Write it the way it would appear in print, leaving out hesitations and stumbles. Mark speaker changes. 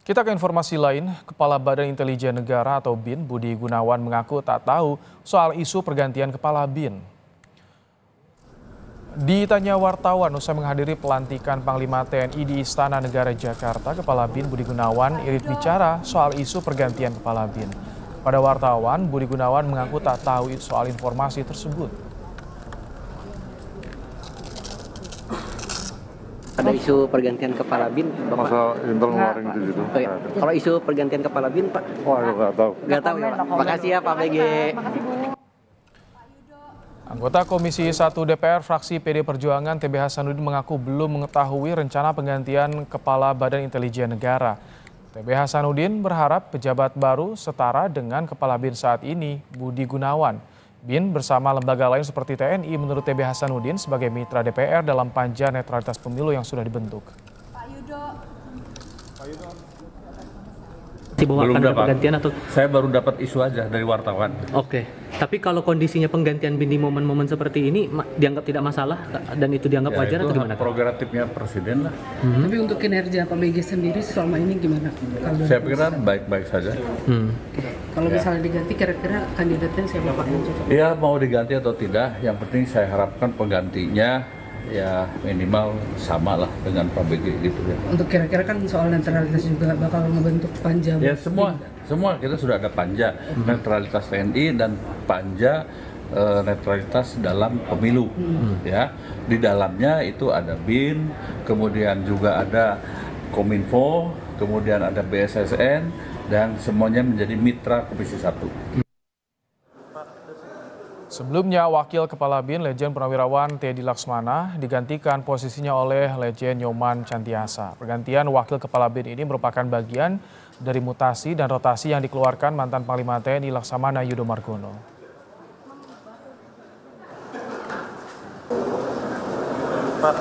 Speaker 1: Kita ke informasi lain, Kepala Badan Intelijen Negara atau BIN Budi Gunawan mengaku tak tahu soal isu pergantian Kepala BIN. Ditanya wartawan usai menghadiri pelantikan Panglima TNI di Istana Negara Jakarta, Kepala BIN Budi Gunawan irit bicara soal isu pergantian Kepala BIN. Pada wartawan, Budi Gunawan mengaku tak tahu soal informasi tersebut.
Speaker 2: Ada isu pergantian kepala BIN, Bapak?
Speaker 3: Masa intel ngeluarin gitu.
Speaker 2: Oh, iya. Kalau isu pergantian kepala BIN, Pak?
Speaker 3: Wah, nggak tahu.
Speaker 2: Nggak tahu ya, Pak. Makasih ya, Pak BG.
Speaker 1: Anggota Komisi 1 DPR fraksi PD Perjuangan TB Hasanuddin mengaku belum mengetahui rencana penggantian Kepala Badan Intelijen Negara. TB Hasanuddin berharap pejabat baru setara dengan Kepala BIN saat ini, Budi Gunawan. BIN bersama lembaga lain seperti TNI menurut TB Hasanuddin sebagai mitra DPR dalam panja netralitas pemilu yang sudah dibentuk.
Speaker 4: Pak Yudo.
Speaker 5: Belum
Speaker 6: akan ada
Speaker 5: dapat
Speaker 6: penggantian atau
Speaker 5: saya baru dapat isu aja dari wartawan.
Speaker 6: Oke. Tapi kalau kondisinya penggantian BIN di momen-momen seperti ini dianggap tidak masalah dan itu dianggap wajar atau gimana?
Speaker 5: Prerogatifnya presiden lah.
Speaker 4: Tapi untuk kinerja Pak BG sendiri selama ini gimana?
Speaker 5: Saya pikir baik-baik saja.
Speaker 4: Kalau misalnya diganti, kira-kira kandidatnya siapa Pak yang cocok?
Speaker 5: Ya mau diganti atau tidak, yang penting saya harapkan penggantinya ya minimal sama lah dengan Pak BG gitu ya.
Speaker 4: Untuk kira-kira kan soal netralitas juga bakal membentuk panja.
Speaker 5: Ya semua kita sudah ada panja netralitas TNI dan panja netralitas dalam pemilu ya. Di dalamnya itu ada BIN, kemudian juga ada Kominfo, kemudian ada BSSN dan semuanya menjadi mitra Komisi 1.
Speaker 1: Sebelumnya, Wakil Kepala BIN Lejen Purnawirawan Teddy Laksmana digantikan posisinya oleh Lejen Nyoman Cantiasa. Pergantian Wakil Kepala BIN ini merupakan bagian dari mutasi dan rotasi yang dikeluarkan mantan Panglima TNI Laksamana Yudo Margono.
Speaker 3: Pak,